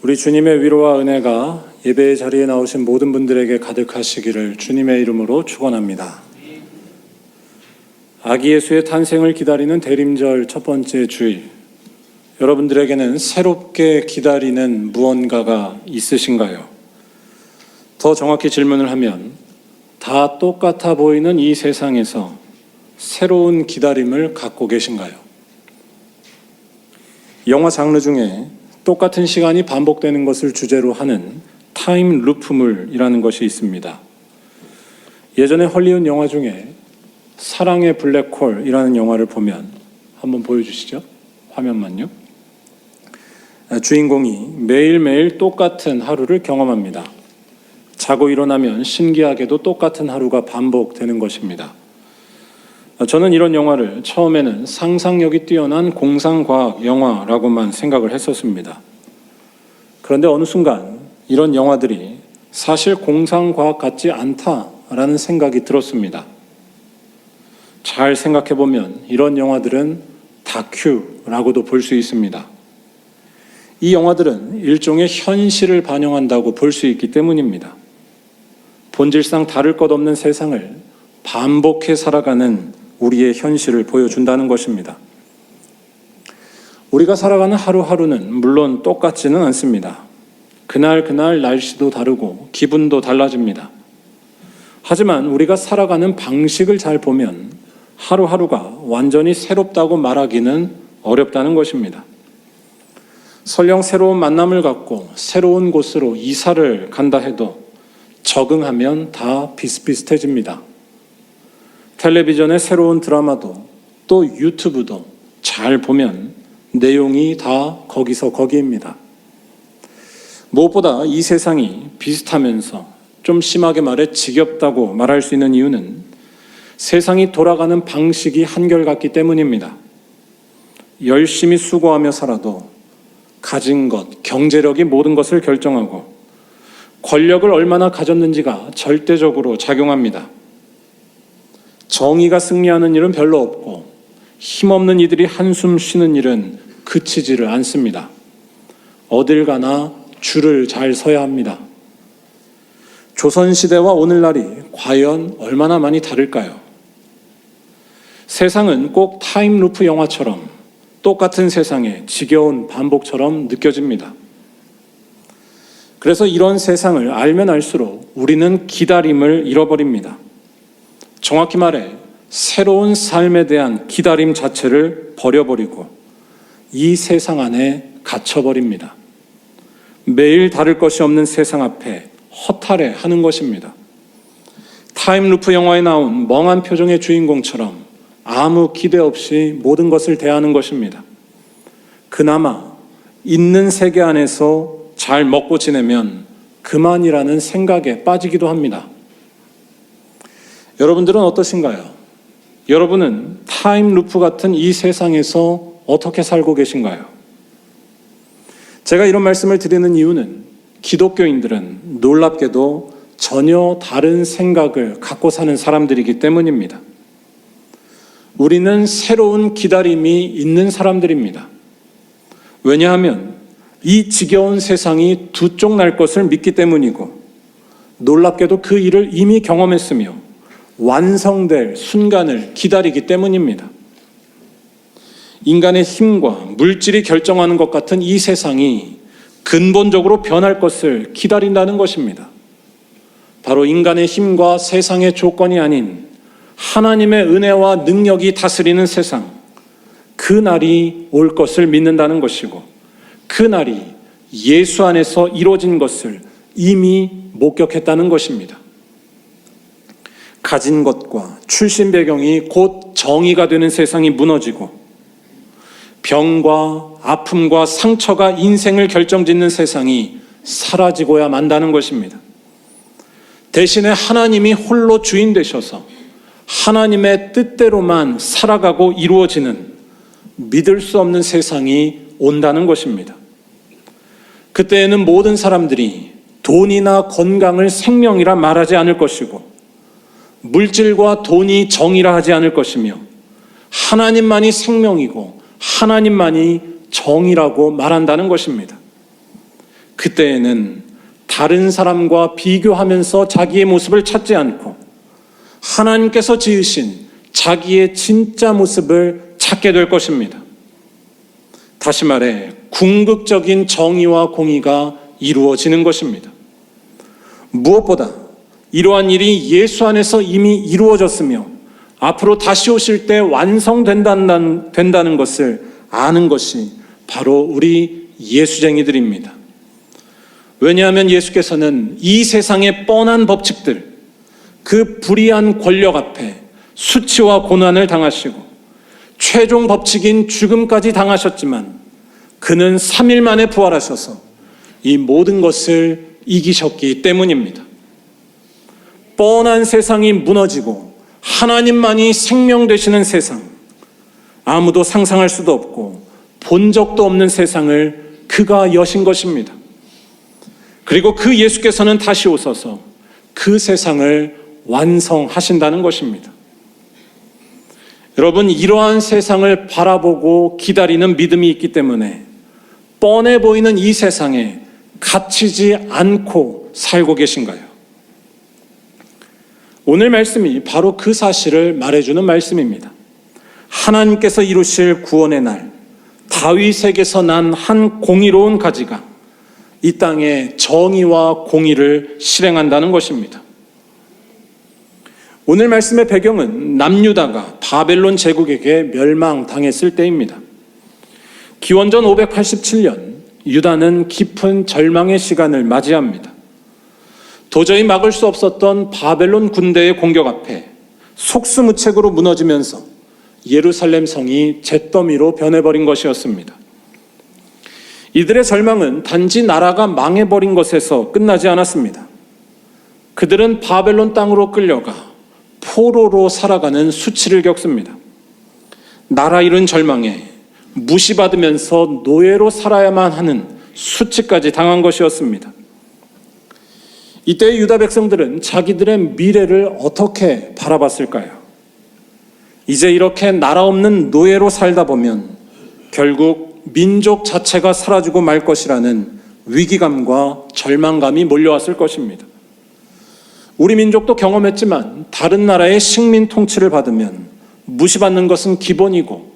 우리 주님의 위로와 은혜가 예배의 자리에 나오신 모든 분들에게 가득하시기를 주님의 이름으로 축원합니다. 아기 예수의 탄생을 기다리는 대림절 첫 번째 주일, 여러분들에게는 새롭게 기다리는 무언가가 있으신가요? 더 정확히 질문을 하면 다 똑같아 보이는 이 세상에서 새로운 기다림을 갖고 계신가요? 영화 장르 중에 똑같은 시간이 반복되는 것을 주제로 하는 타임 루프물이라는 것이 있습니다. 예전에 헐리우드 영화 중에 사랑의 블랙홀이라는 영화를 보면 한번 보여주시죠. 화면만요. 주인공이 매일매일 똑같은 하루를 경험합니다. 자고 일어나면 신기하게도 똑같은 하루가 반복되는 것입니다. 저는 이런 영화를 처음에는 상상력이 뛰어난 공상과학 영화라고만 생각을 했었습니다. 그런데 어느 순간 이런 영화들이 사실 공상과학 같지 않다라는 생각이 들었습니다. 잘 생각해보면 이런 영화들은 다큐라고도 볼 수 있습니다. 이 영화들은 일종의 현실을 반영한다고 볼 수 있기 때문입니다. 본질상 다를 것 없는 세상을 반복해 살아가는 우리의 현실을 보여준다는 것입니다. 우리가 살아가는 하루하루는 물론 똑같지는 않습니다. 그날 날씨도 다르고 기분도 달라집니다. 하지만 우리가 살아가는 방식을 잘 보면 하루하루가 완전히 새롭다고 말하기는 어렵다는 것입니다. 설령 새로운 만남을 갖고 새로운 곳으로 이사를 간다 해도 적응하면 다 비슷비슷해집니다. 텔레비전의 새로운 드라마도 또 유튜브도 잘 보면 내용이 다 거기서 거기입니다. 무엇보다 이 세상이 비슷하면서 좀 심하게 말해 지겹다고 말할 수 있는 이유는 세상이 돌아가는 방식이 한결같기 때문입니다. 열심히 수고하며 살아도 가진 것, 경제력이 모든 것을 결정하고 권력을 얼마나 가졌는지가 절대적으로 작용합니다. 정의가 승리하는 일은 별로 없고 힘없는 이들이 한숨 쉬는 일은 그치지를 않습니다. 어딜 가나 줄을 잘 서야 합니다. 조선시대와 오늘날이 과연 얼마나 많이 다를까요? 세상은 꼭 타임루프 영화처럼 똑같은 세상의 지겨운 반복처럼 느껴집니다. 그래서 이런 세상을 알면 알수록 우리는 기다림을 잃어버립니다. 정확히 말해 새로운 삶에 대한 기다림 자체를 버려버리고 이 세상 안에 갇혀버립니다. 매일 다를 것이 없는 세상 앞에 허탈해하는 것입니다. 타임루프 영화에 나온 멍한 표정의 주인공처럼 아무 기대 없이 모든 것을 대하는 것입니다. 그나마 있는 세계 안에서 잘 먹고 지내면 그만이라는 생각에 빠지기도 합니다. 여러분들은 어떠신가요? 여러분은 타임루프 같은 이 세상에서 어떻게 살고 계신가요? 제가 이런 말씀을 드리는 이유는 기독교인들은 놀랍게도 전혀 다른 생각을 갖고 사는 사람들이기 때문입니다. 우리는 새로운 기다림이 있는 사람들입니다. 왜냐하면 이 지겨운 세상이 두 쪽 날 것을 믿기 때문이고 놀랍게도 그 일을 이미 경험했으며 완성될 순간을 기다리기 때문입니다. 인간의 힘과 물질이 결정하는 것 같은 이 세상이 근본적으로 변할 것을 기다린다는 것입니다. 바로 인간의 힘과 세상의 조건이 아닌 하나님의 은혜와 능력이 다스리는 세상, 그 날이 올 것을 믿는다는 것이고 그 날이 예수 안에서 이루어진 것을 이미 목격했다는 것입니다. 가진 것과 출신 배경이 곧 정의가 되는 세상이 무너지고 병과 아픔과 상처가 인생을 결정짓는 세상이 사라지고야 만다는 것입니다. 대신에 하나님이 홀로 주인 되셔서 하나님의 뜻대로만 살아가고 이루어지는 믿을 수 없는 세상이 온다는 것입니다. 그때에는 모든 사람들이 돈이나 건강을 생명이라 말하지 않을 것이고 물질과 돈이 정의라 하지 않을 것이며 하나님만이 생명이고 하나님만이 정의라고 말한다는 것입니다. 그때에는 다른 사람과 비교하면서 자기의 모습을 찾지 않고 하나님께서 지으신 자기의 진짜 모습을 찾게 될 것입니다. 다시 말해 궁극적인 정의와 공의가 이루어지는 것입니다. 무엇보다 이러한 일이 예수 안에서 이미 이루어졌으며 앞으로 다시 오실 때 완성된다는 것을 아는 것이 바로 우리 예수쟁이들입니다. 왜냐하면 예수께서는 이 세상의 뻔한 법칙들, 그 불의한 권력 앞에 수치와 고난을 당하시고 최종 법칙인 죽음까지 당하셨지만 그는 3일 만에 부활하셔서 이 모든 것을 이기셨기 때문입니다. 뻔한 세상이 무너지고 하나님만이 생명 되시는 세상, 아무도 상상할 수도 없고 본 적도 없는 세상을 그가 여신 것입니다. 그리고 그 예수께서는 다시 오셔서 그 세상을 완성하신다는 것입니다. 여러분, 이러한 세상을 바라보고 기다리는 믿음이 있기 때문에 뻔해 보이는 이 세상에 갇히지 않고 살고 계신가요? 오늘 말씀이 바로 그 사실을 말해주는 말씀입니다. 하나님께서 이루실 구원의 날, 다윗에게서 난 한 공의로운 가지가 이 땅에 정의와 공의를 실행한다는 것입니다. 오늘 말씀의 배경은 남유다가 바벨론 제국에게 멸망당했을 때입니다. 기원전 587년 유다는 깊은 절망의 시간을 맞이합니다. 도저히 막을 수 없었던 바벨론 군대의 공격 앞에 속수무책으로 무너지면서 예루살렘 성이 잿더미로 변해버린 것이었습니다. 이들의 절망은 단지 나라가 망해버린 것에서 끝나지 않았습니다. 그들은 바벨론 땅으로 끌려가 포로로 살아가는 수치를 겪습니다. 나라 잃은 절망에 무시받으면서 노예로 살아야만 하는 수치까지 당한 것이었습니다. 이때 유다 백성들은 자기들의 미래를 어떻게 바라봤을까요? 이제 이렇게 나라 없는 노예로 살다 보면 결국 민족 자체가 사라지고 말 것이라는 위기감과 절망감이 몰려왔을 것입니다. 우리 민족도 경험했지만 다른 나라의 식민 통치를 받으면 무시받는 것은 기본이고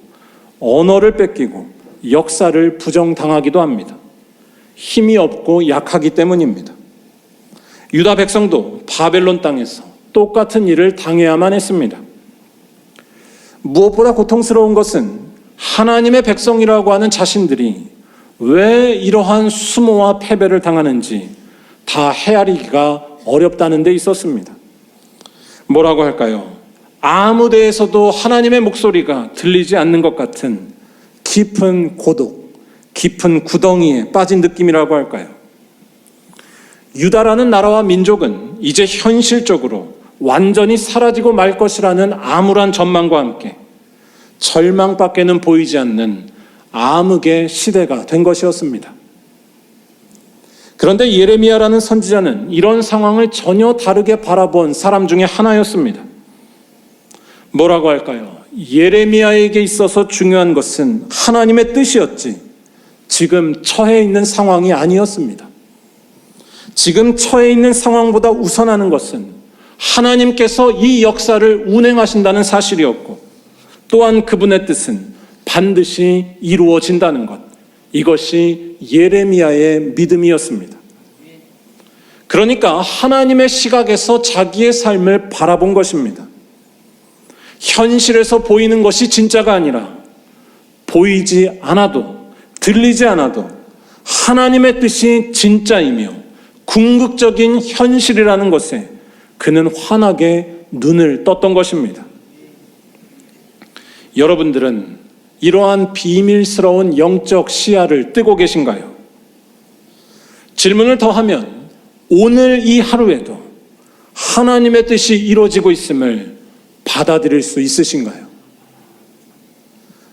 언어를 뺏기고 역사를 부정당하기도 합니다. 힘이 없고 약하기 때문입니다. 유다 백성도 바벨론 땅에서 똑같은 일을 당해야만 했습니다. 무엇보다 고통스러운 것은 하나님의 백성이라고 하는 자신들이 왜 이러한 수모와 패배를 당하는지 다 헤아리기가 어렵다는 데 있었습니다. 뭐라고 할까요? 아무 데에서도 하나님의 목소리가 들리지 않는 것 같은 깊은 고독, 깊은 구덩이에 빠진 느낌이라고 할까요? 유다라는 나라와 민족은 이제 현실적으로 완전히 사라지고 말 것이라는 암울한 전망과 함께 절망밖에는 보이지 않는 암흑의 시대가 된 것이었습니다. 그런데 예레미야라는 선지자는 이런 상황을 전혀 다르게 바라본 사람 중에 하나였습니다. 뭐라고 할까요? 예레미야에게 있어서 중요한 것은 하나님의 뜻이었지 지금 처해 있는 상황이 아니었습니다. 지금 처해 있는 상황보다 우선하는 것은 하나님께서 이 역사를 운행하신다는 사실이었고 또한 그분의 뜻은 반드시 이루어진다는 것, 이것이 예레미야의 믿음이었습니다. 그러니까 하나님의 시각에서 자기의 삶을 바라본 것입니다. 현실에서 보이는 것이 진짜가 아니라 보이지 않아도 들리지 않아도 하나님의 뜻이 진짜이며 궁극적인 현실이라는 것에 그는 환하게 눈을 떴던 것입니다. 여러분들은 이러한 비밀스러운 영적 시야를 뜨고 계신가요? 질문을 더하면 오늘 이 하루에도 하나님의 뜻이 이루어지고 있음을 받아들일 수 있으신가요?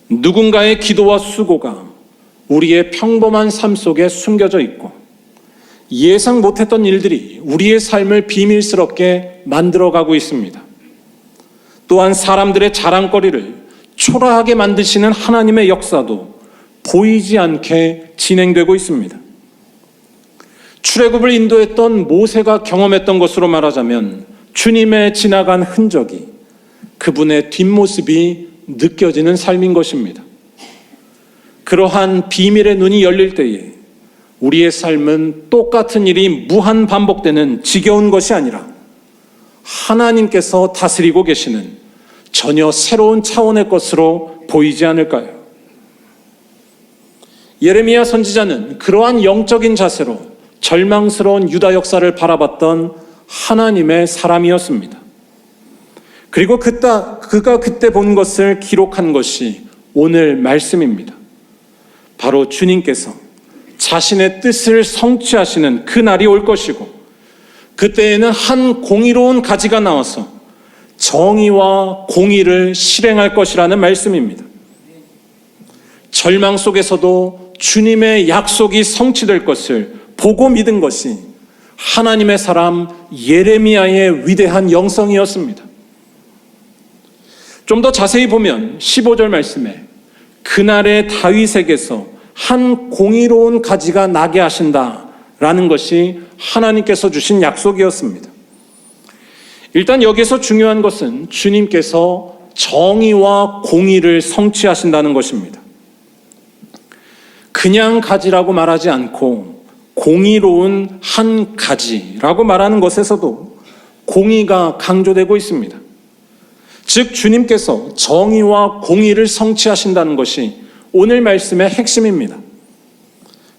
누군가의 기도와 수고가 우리의 평범한 삶 속에 숨겨져 있고 예상 못했던 일들이 우리의 삶을 비밀스럽게 만들어가고 있습니다. 또한 사람들의 자랑거리를 초라하게 만드시는 하나님의 역사도 보이지 않게 진행되고 있습니다. 출애굽을 인도했던 모세가 경험했던 것으로 말하자면 주님의 지나간 흔적이, 그분의 뒷모습이 느껴지는 삶인 것입니다. 그러한 비밀의 눈이 열릴 때에 우리의 삶은 똑같은 일이 무한 반복되는 지겨운 것이 아니라 하나님께서 다스리고 계시는 전혀 새로운 차원의 것으로 보이지 않을까요? 예레미야 선지자는 그러한 영적인 자세로 절망스러운 유다 역사를 바라봤던 하나님의 사람이었습니다. 그리고 그가 그때 본 것을 기록한 것이 오늘 말씀입니다. 바로 주님께서 자신의 뜻을 성취하시는 그 날이 올 것이고, 그때에는 한 공의로운 가지가 나와서 정의와 공의를 실행할 것이라는 말씀입니다. 절망 속에서도 주님의 약속이 성취될 것을 보고 믿은 것이 하나님의 사람 예레미야의 위대한 영성이었습니다. 좀 더 자세히 보면 15절 말씀에 그날의 다윗에게서 한 공의로운 가지가 나게 하신다라는 것이 하나님께서 주신 약속이었습니다. 일단 여기서 중요한 것은 주님께서 정의와 공의를 성취하신다는 것입니다. 그냥 가지라고 말하지 않고 공의로운 한 가지라고 말하는 것에서도 공의가 강조되고 있습니다. 즉 주님께서 정의와 공의를 성취하신다는 것이 오늘 말씀의 핵심입니다.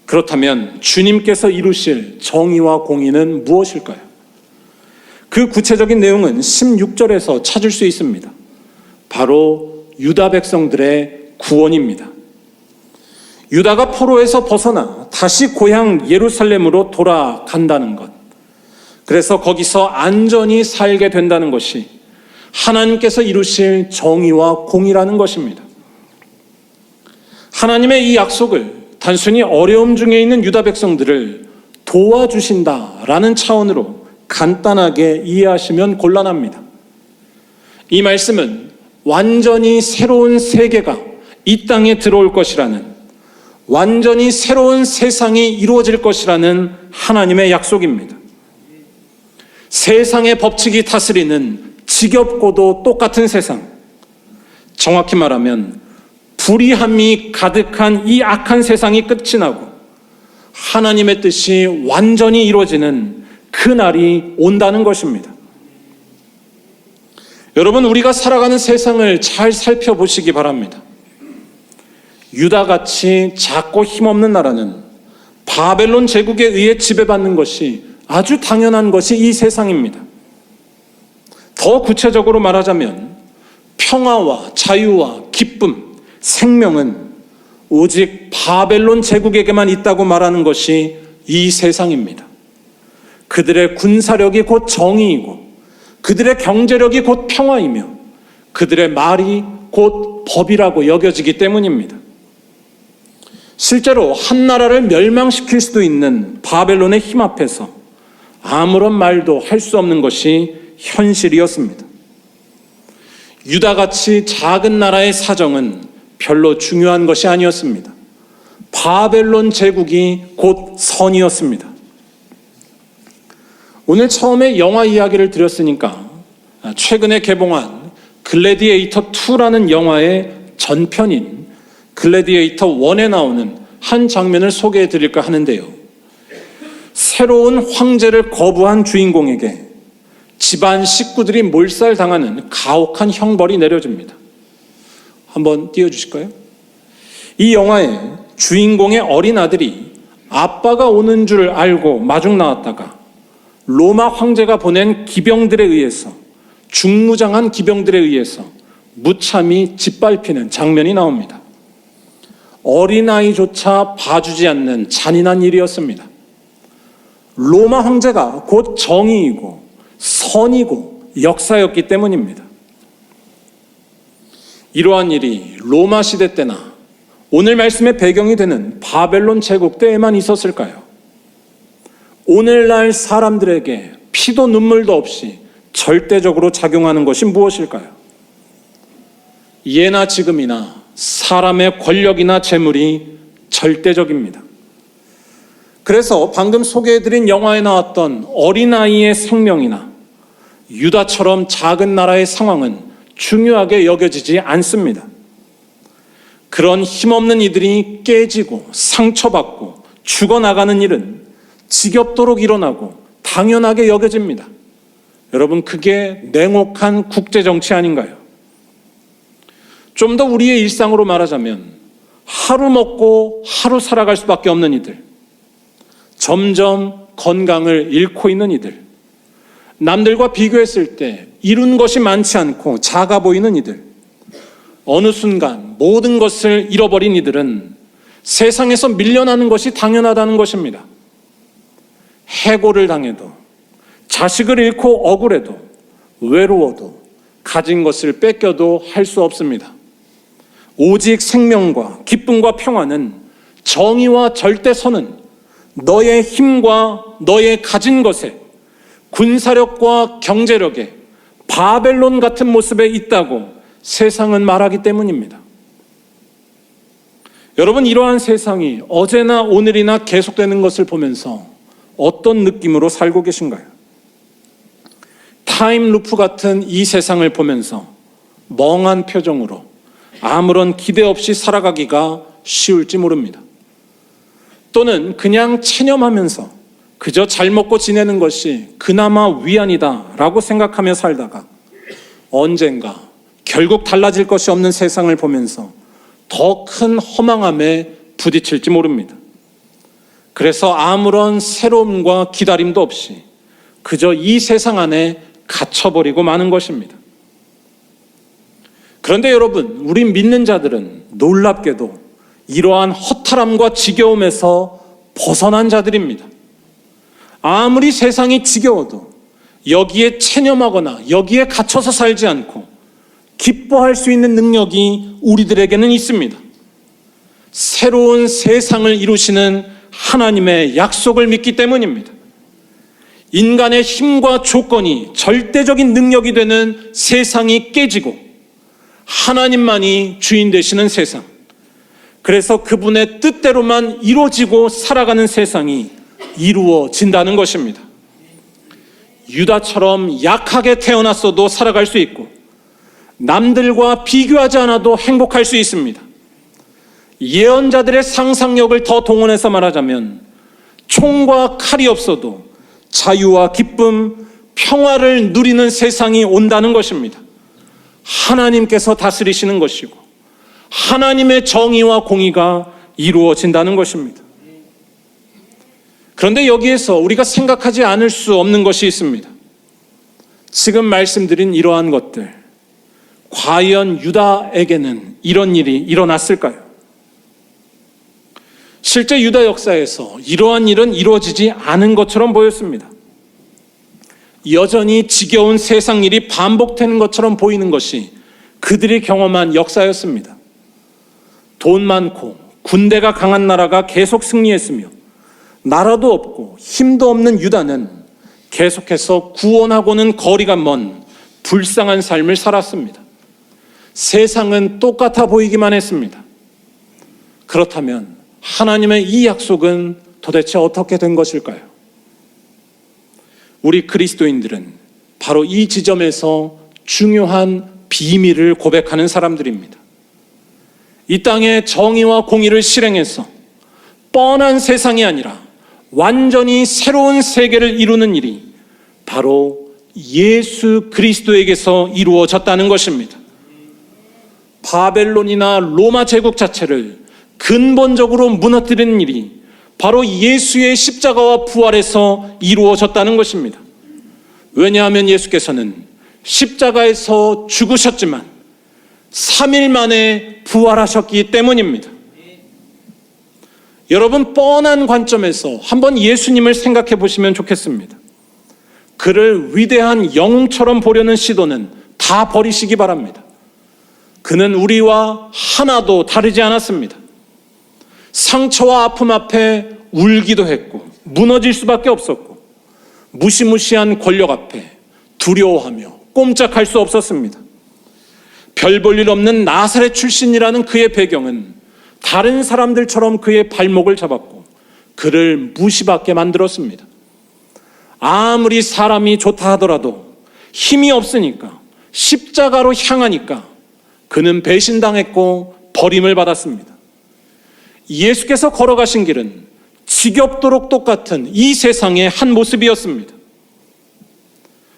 그렇다면 주님께서 이루실 정의와 공의는 무엇일까요? 그 구체적인 내용은 16절에서 찾을 수 있습니다. 바로 유다 백성들의 구원입니다. 유다가 포로에서 벗어나 다시 고향 예루살렘으로 돌아간다는 것, 그래서 거기서 안전히 살게 된다는 것이 하나님께서 이루실 정의와 공의라는 것입니다. 하나님의 이 약속을 단순히 어려움 중에 있는 유다 백성들을 도와주신다라는 차원으로 간단하게 이해하시면 곤란합니다. 이 말씀은 완전히 새로운 세계가 이 땅에 들어올 것이라는, 완전히 새로운 세상이 이루어질 것이라는 하나님의 약속입니다. 세상의 법칙이 다스리는 지겹고도 똑같은 세상, 정확히 말하면 불의함이 가득한 이 악한 세상이 끝이 나고 하나님의 뜻이 완전히 이루어지는 그 날이 온다는 것입니다. 여러분, 우리가 살아가는 세상을 잘 살펴보시기 바랍니다. 유다같이 작고 힘없는 나라는 바벨론 제국에 의해 지배받는 것이 아주 당연한 것이 이 세상입니다. 더 구체적으로 말하자면 평화와 자유와 기쁨, 생명은 오직 바벨론 제국에게만 있다고 말하는 것이 이 세상입니다. 그들의 군사력이 곧 정의이고, 그들의 경제력이 곧 평화이며, 그들의 말이 곧 법이라고 여겨지기 때문입니다. 실제로 한 나라를 멸망시킬 수도 있는 바벨론의 힘 앞에서 아무런 말도 할 수 없는 것이 현실이었습니다. 유다같이 작은 나라의 사정은 별로 중요한 것이 아니었습니다. 바벨론 제국이 곧 선이었습니다. 오늘 처음에 영화 이야기를 드렸으니까 최근에 개봉한 글래디에이터 2라는 영화의 전편인 글래디에이터 1에 나오는 한 장면을 소개해 드릴까 하는데요. 새로운 황제를 거부한 주인공에게 집안 식구들이 몰살당하는 가혹한 형벌이 내려집니다. 한번 띄워주실까요? 이 영화에 주인공의 어린 아들이 아빠가 오는 줄 알고 마중 나왔다가 로마 황제가 보낸 기병들에 의해서, 중무장한 기병들에 의해서 무참히 짓밟히는 장면이 나옵니다. 어린아이조차 봐주지 않는 잔인한 일이었습니다. 로마 황제가 곧 정의이고 선이고 역사였기 때문입니다. 이러한 일이 로마 시대 때나 오늘 말씀의 배경이 되는 바벨론 제국 때에만 있었을까요? 오늘날 사람들에게 피도 눈물도 없이 절대적으로 작용하는 것이 무엇일까요? 예나 지금이나 사람의 권력이나 재물이 절대적입니다. 그래서 방금 소개해드린 영화에 나왔던 어린아이의 생명이나 유다처럼 작은 나라의 상황은 중요하게 여겨지지 않습니다. 그런 힘없는 이들이 깨지고 상처받고 죽어나가는 일은 지겹도록 일어나고 당연하게 여겨집니다. 여러분, 그게 냉혹한 국제정치 아닌가요? 좀 더 우리의 일상으로 말하자면 하루 먹고 하루 살아갈 수밖에 없는 이들, 점점 건강을 잃고 있는 이들, 남들과 비교했을 때 이룬 것이 많지 않고 작아 보이는 이들, 어느 순간 모든 것을 잃어버린 이들은 세상에서 밀려나는 것이 당연하다는 것입니다. 해고를 당해도, 자식을 잃고 억울해도, 외로워도, 가진 것을 뺏겨도 할 수 없습니다. 오직 생명과 기쁨과 평화는 정의와 절대선은 너의 힘과 너의 가진 것에, 군사력과 경제력에 바벨론 같은 모습에 있다고 세상은 말하기 때문입니다. 여러분, 이러한 세상이 어제나 오늘이나 계속되는 것을 보면서 어떤 느낌으로 살고 계신가요? 타임루프 같은 이 세상을 보면서 멍한 표정으로 아무런 기대 없이 살아가기가 쉬울지 모릅니다. 또는 그냥 체념하면서 그저 잘 먹고 지내는 것이 그나마 위안이다라고 생각하며 살다가 언젠가 결국 달라질 것이 없는 세상을 보면서 더 큰 허망함에 부딪힐지 모릅니다. 그래서 아무런 새로움과 기다림도 없이 그저 이 세상 안에 갇혀버리고 마는 것입니다. 그런데 여러분, 우리 믿는 자들은 놀랍게도 이러한 허탈함과 지겨움에서 벗어난 자들입니다. 아무리 세상이 지겨워도 여기에 체념하거나 여기에 갇혀서 살지 않고 기뻐할 수 있는 능력이 우리들에게는 있습니다. 새로운 세상을 이루시는 하나님의 약속을 믿기 때문입니다. 인간의 힘과 조건이 절대적인 능력이 되는 세상이 깨지고 하나님만이 주인 되시는 세상, 그래서 그분의 뜻대로만 이루어지고 살아가는 세상이 이루어진다는 것입니다. 유다처럼 약하게 태어났어도 살아갈 수 있고 남들과 비교하지 않아도 행복할 수 있습니다. 예언자들의 상상력을 더 동원해서 말하자면 총과 칼이 없어도 자유와 기쁨, 평화를 누리는 세상이 온다는 것입니다. 하나님께서 다스리시는 것이고 하나님의 정의와 공의가 이루어진다는 것입니다. 그런데 여기에서 우리가 생각하지 않을 수 없는 것이 있습니다. 지금 말씀드린 이러한 것들, 과연 유다에게는 이런 일이 일어났을까요? 실제 유다 역사에서 이러한 일은 이루어지지 않은 것처럼 보였습니다. 여전히 지겨운 세상 일이 반복되는 것처럼 보이는 것이 그들이 경험한 역사였습니다. 돈 많고 군대가 강한 나라가 계속 승리했으며 나라도 없고 힘도 없는 유다는 계속해서 구원하고는 거리가 먼 불쌍한 삶을 살았습니다. 세상은 똑같아 보이기만 했습니다. 그렇다면 하나님의 이 약속은 도대체 어떻게 된 것일까요? 우리 그리스도인들은 바로 이 지점에서 중요한 비밀을 고백하는 사람들입니다. 이 땅의 정의와 공의를 실행해서 뻔한 세상이 아니라 완전히 새로운 세계를 이루는 일이 바로 예수 그리스도에게서 이루어졌다는 것입니다. 바벨론이나 로마 제국 자체를 근본적으로 무너뜨리는 일이 바로 예수의 십자가와 부활에서 이루어졌다는 것입니다. 왜냐하면 예수께서는 십자가에서 죽으셨지만 3일 만에 부활하셨기 때문입니다. 여러분, 뻔한 관점에서 한번 예수님을 생각해 보시면 좋겠습니다. 그를 위대한 영웅처럼 보려는 시도는 다 버리시기 바랍니다. 그는 우리와 하나도 다르지 않았습니다. 상처와 아픔 앞에 울기도 했고 무너질 수밖에 없었고 무시무시한 권력 앞에 두려워하며 꼼짝할 수 없었습니다. 별 볼 일 없는 나사렛 출신이라는 그의 배경은 다른 사람들처럼 그의 발목을 잡았고 그를 무시받게 만들었습니다. 아무리 사람이 좋다 하더라도 힘이 없으니까, 십자가로 향하니까 그는 배신당했고 버림을 받았습니다. 예수께서 걸어가신 길은 지겹도록 똑같은 이 세상의 한 모습이었습니다.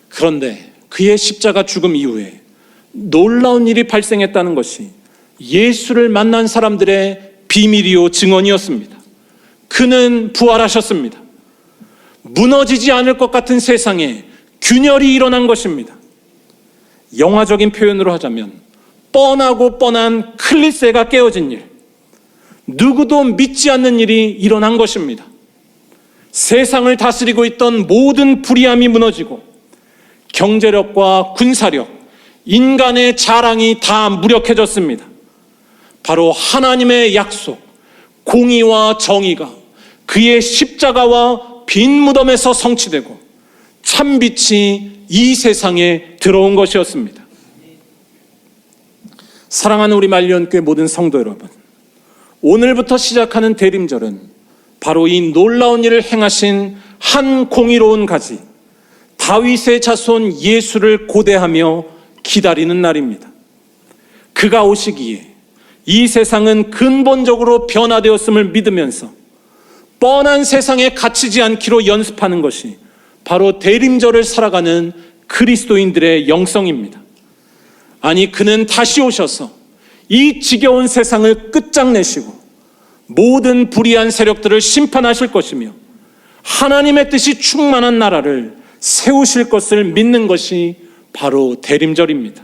그런데 그의 십자가 죽음 이후에 놀라운 일이 발생했다는 것이 예수를 만난 사람들의 비밀이요 증언이었습니다. 그는 부활하셨습니다. 무너지지 않을 것 같은 세상에 균열이 일어난 것입니다. 영화적인 표현으로 하자면 뻔하고 뻔한 클리셰가 깨어진 일, 누구도 믿지 않는 일이 일어난 것입니다. 세상을 다스리고 있던 모든 불의함이 무너지고 경제력과 군사력, 인간의 자랑이 다 무력해졌습니다. 바로 하나님의 약속, 공의와 정의가 그의 십자가와 빈 무덤에서 성취되고 참빛이 이 세상에 들어온 것이었습니다. 사랑하는 우리 말년교회 모든 성도 여러분, 오늘부터 시작하는 대림절은 바로 이 놀라운 일을 행하신 한 공의로운 가지, 다윗의 자손 예수를 고대하며 기다리는 날입니다. 그가 오시기에 이 세상은 근본적으로 변화되었음을 믿으면서 뻔한 세상에 갇히지 않기로 연습하는 것이 바로 대림절을 살아가는 그리스도인들의 영성입니다. 아니, 그는 다시 오셔서 이 지겨운 세상을 끝장내시고 모든 불의한 세력들을 심판하실 것이며 하나님의 뜻이 충만한 나라를 세우실 것을 믿는 것이 바로 대림절입니다.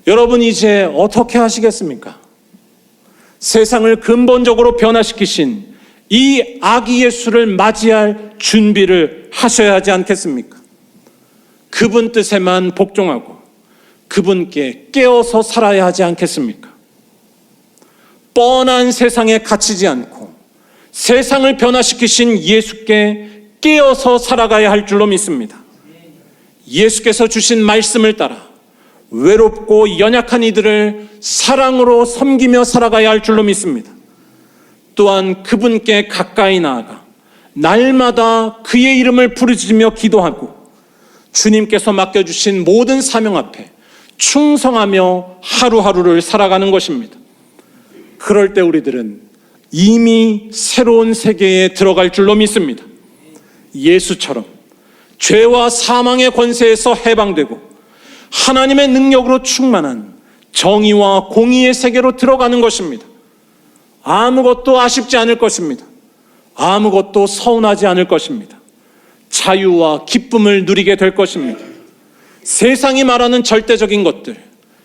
여러분, 이제 어떻게 하시겠습니까? 세상을 근본적으로 변화시키신 이 아기 예수를 맞이할 준비를 하셔야 하지 않겠습니까? 그분 뜻에만 복종하고 그분께 깨어서 살아야 하지 않겠습니까? 뻔한 세상에 갇히지 않고 세상을 변화시키신 예수께 깨어서 살아가야 할 줄로 믿습니다. 예수께서 주신 말씀을 따라 외롭고 연약한 이들을 사랑으로 섬기며 살아가야 할 줄로 믿습니다. 또한 그분께 가까이 나아가 날마다 그의 이름을 부르짖으며 기도하고 주님께서 맡겨주신 모든 사명 앞에 충성하며 하루하루를 살아가는 것입니다. 그럴 때 우리들은 이미 새로운 세계에 들어갈 줄로 믿습니다. 예수처럼 죄와 사망의 권세에서 해방되고 하나님의 능력으로 충만한 정의와 공의의 세계로 들어가는 것입니다. 아무것도 아쉽지 않을 것입니다. 아무것도 서운하지 않을 것입니다. 자유와 기쁨을 누리게 될 것입니다. 세상이 말하는 절대적인 것들,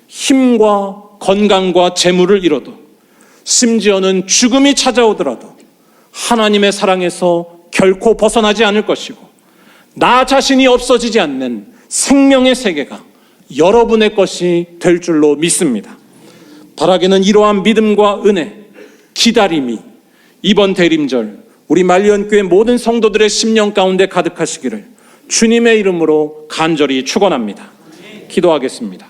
힘과 건강과 재물을 잃어도, 심지어는 죽음이 찾아오더라도 하나님의 사랑에서 결코 벗어나지 않을 것이고, 나 자신이 없어지지 않는 생명의 세계가 여러분의 것이 될 줄로 믿습니다. 바라기는 이러한 믿음과 은혜, 기다림이 이번 대림절 우리 말년교회 모든 성도들의 심령 가운데 가득하시기를 주님의 이름으로 간절히 축원합니다. 기도하겠습니다.